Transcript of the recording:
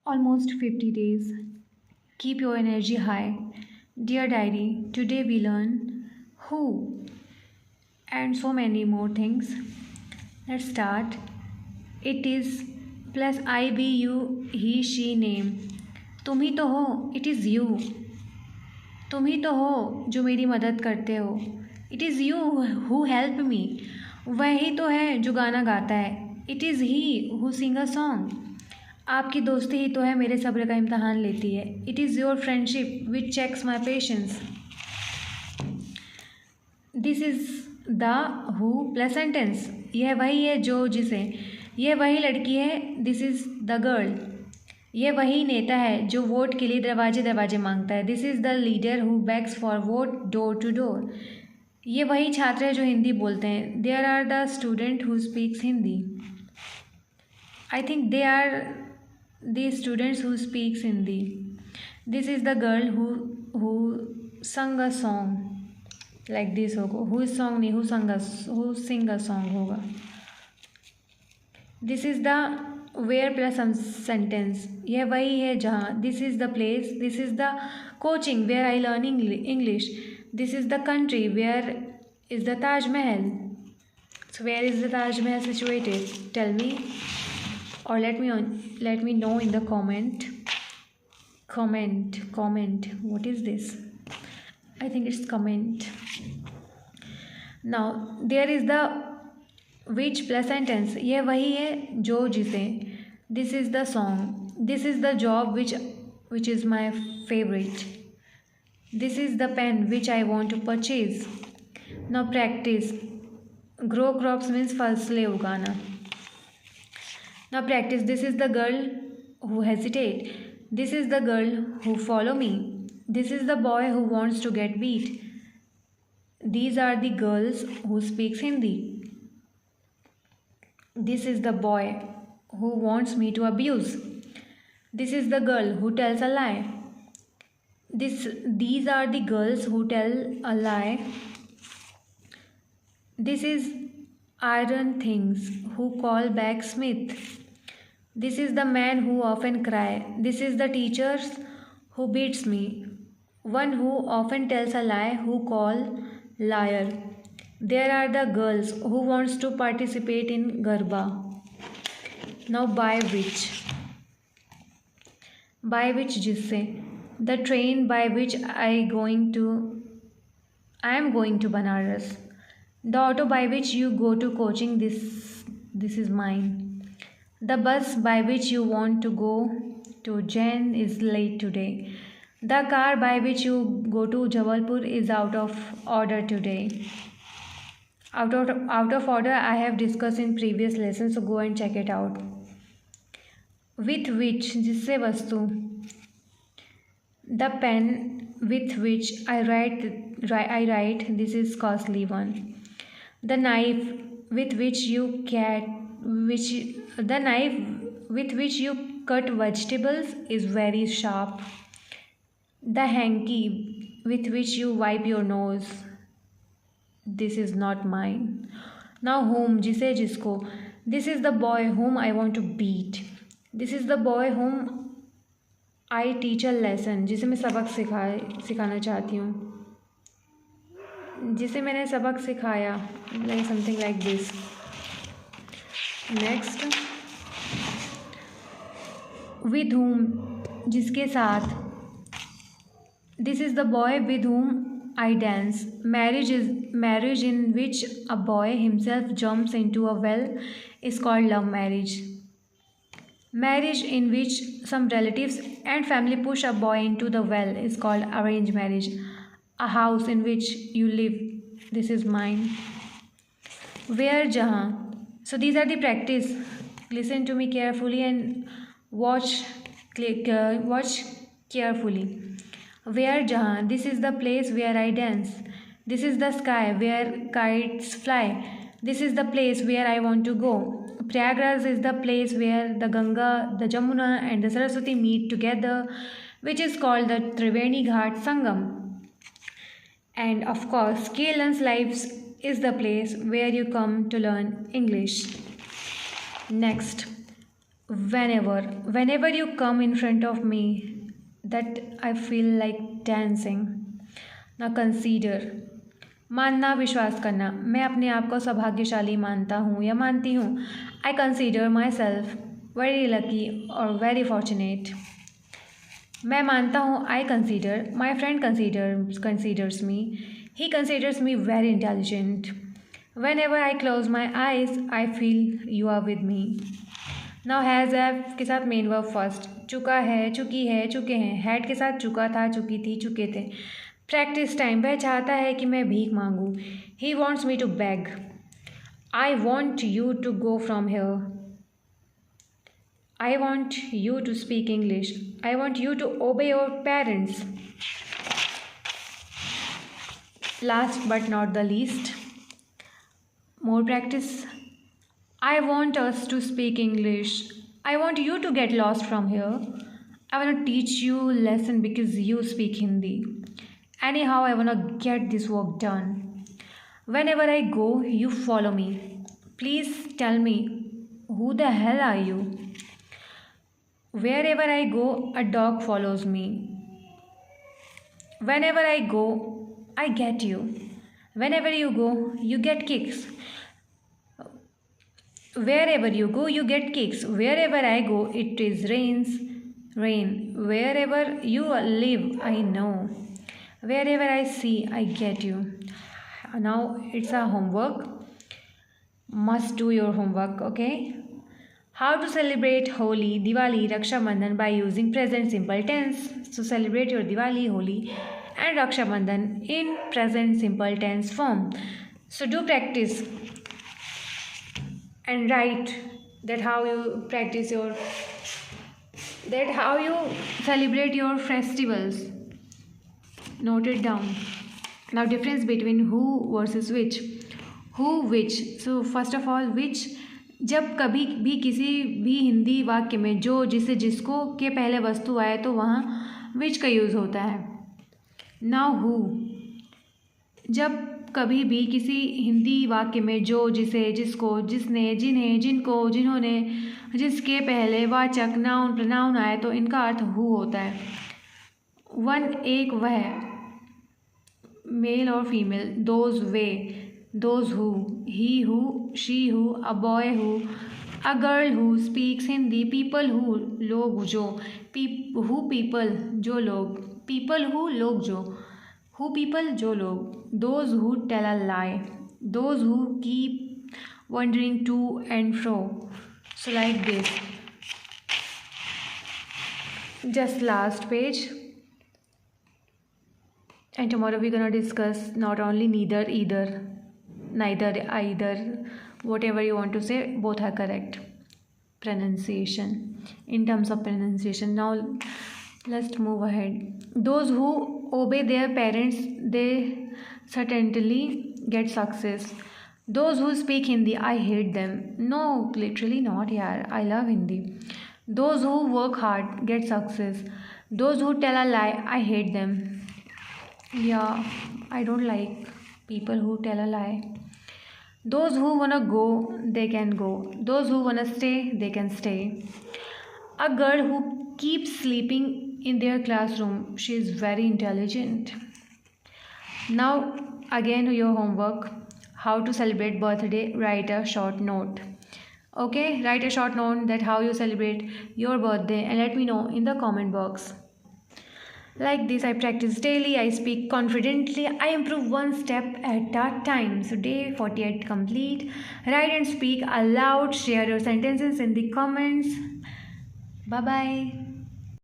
Almost 50 days. Keep your energy high. Dear diary, today we learn who and so many more things. Let's start. It is plus I be you he she name. तुम ही तो हो. It is you. तुम ही तो हो जो मेरी मदद करते हो. It is you who help me. वही तो है जो गाना गाता है. It is he who sing a song. आपकी दोस्ती ही तो है मेरे सब्र का इम्तहान लेती है. It is your friendship which checks my patience. This is the who plus sentence. यह वही है जो जिसे. यह वही लड़की है. This is the girl. यह वही नेता है जो वोट के लिए दरवाजे दरवाजे मांगता है. This is the leader who begs for vote door to door. ये वही छात्र है जो हिंदी बोलते हैं. There are the student who speaks Hindi. I think they are the students who speaks Hindi. This is the girl who sung a song. Like this होगा. Who song नहीं, who sing a song होगा. This is the where plus some sentence. यह वही है जहाँ. This is the place. This is the coaching where I learn English. This is the country where is the Taj Mahal. So where is the Taj Mahal situated? Tell me or let me know in the comment. What is this? I think it's comment. Now there is the which plus sentence. यह वही है जो जिसे. This is the song. This is the job which is my favorite. This is the pen which I want to purchase. Now practice. Grow crops means फसलें उगाना. Now practice. This is the girl who hesitate. This is the girl who follow me. This is the boy who wants to get beat. These are the girls who speaks Hindi. This is the boy who wants me to abuse. This is the girl who tells a lie. These are the girls who tell a lie. This is iron things who call back Smith. This is the man who often cry. This is the teachers who beats me. One who often tells a lie who call liar. There are the girls who wants to participate in Garba. Now by which. By which जिससे. The train by which I am going to Banaras. The auto by which you go to coaching, this is mine. The bus by which you want to go to Jen is late today. The car by which you go to Jabalpur is out of order today. Out of order I have discussed in previous lessons, so go and check it out. With which जिससे वस्तु. The pen with which I write this is costly one. The knife with which you cut vegetables is very sharp. The hanky with which you wipe your nose, this is not mine. Now whom जिसे जिसको. This is the boy whom I want to beat. This is the boy whom I teach a lesson, जिसे मैं सबक सिखाना चाहती हूँ. जिसे मैंने सबक सिखाया. Like something like this. Next. With whom जिसके साथ. This is the boy with whom I dance. Marriage in which a boy himself jumps into a well is called love marriage. Marriage in which some relatives and family push a boy into the well is called arranged marriage. A house in which you live, this is mine. Where जहाँ. So these are the practice. Listen to me carefully and watch carefully. Where जहाँ. This is the place where I dance. This is the sky where kites fly. This is the place where I want to go. Prayagraj is the place where the Ganga, the Jamuna and the Saraswati meet together, which is called the Triveni Ghat Sangam. And of course, Kalen's Lives is the place where you come to learn English. Next, Whenever you come in front of me, that I feel like dancing. Now consider. मानना, विश्वास करना. मैं अपने आप को सौभाग्यशाली मानता हूँ या मानती हूँ. I consider myself very lucky or very fortunate. मैं मानता हूँ. I consider. My friend considers me. He considers me very intelligent. Whenever I close my eyes, I feel you are with me. Now has have के साथ main verb first. चुका है, चुकी है, चुके हैं. हैड के साथ चुका था, चुकी थी, चुके थे. Practice time. वह चाहता है कि मैं भीख मांगूँ. He wants me to beg. I want you to go from here. I want you to speak English. I want you to obey your parents. Last but not the least. More practice. I want us to speak English. I want you to get lost from here. I want to teach you a lesson because you speak Hindi. Anyhow, I want to get this work done. Whenever I go, you follow me. Please tell me, who the hell are you? Wherever I go, a dog follows me. Whenever I go, I get you. Whenever you go, you get kicks. Wherever you go, you get kicks. Wherever I go, it is rain. Wherever you live, I know. Wherever I see, I get you. Now it's a homework. Must do your homework, okay? How to celebrate Holi, Diwali, Raksha Bandhan by using present simple tense. So celebrate your Diwali, Holi and Raksha Bandhan in present simple tense form. So do practice. And write that how you practice how you celebrate your festivals. Note it down. Now difference between who versus which. Who, which. So first of all, which. जब कभी भी किसी भी हिंदी वाक्य में जो, जिसे, जिसको के पहले वस्तु आए तो वहाँ which का यूज़ होता है. Now who. जब कभी भी किसी हिंदी वाक्य में जो, जिसे, जिसको, जिसने, जिन्हें, जिनको, जिन्होंने, जिसके पहले वाचक नाउन प्रोनाउन आए तो इनका अर्थ हु होता है. वन, एक, वह, मेल और female. Those, way. Those who. He who, she who, a boy who, a girl who speaks Hindi. People who, लोग जो. हु पीपल, जो लोग. पीपल हु, लोग जो. Who people, जो लोग. Those who tell a lie. Those who keep wandering to and fro. So like this. Just last page. And tomorrow we're gonna discuss not only neither, either, whatever you want to say, both are correct. Pronunciation. In terms of pronunciation. Now let's move ahead. Those who obey their parents, they certainly get success. Those who speak Hindi, I hate them. No, literally not, yaar. I love Hindi. Those who work hard get success. Those who tell a lie, I hate them. Yeah, I don't like people who tell a lie. Those who wanna go, they can go. Those who wanna stay, they can stay. A girl who keeps sleeping in their classroom, she is very intelligent. Now again your homework. How to celebrate birthday. Write a short note. Okay, write a short note that how you celebrate your birthday and let me know in the comment box. Like this, I practice daily, I speak confidently, I improve one step at a time. So day 48 complete. Write and speak aloud. Share your sentences in the comments. Bye bye.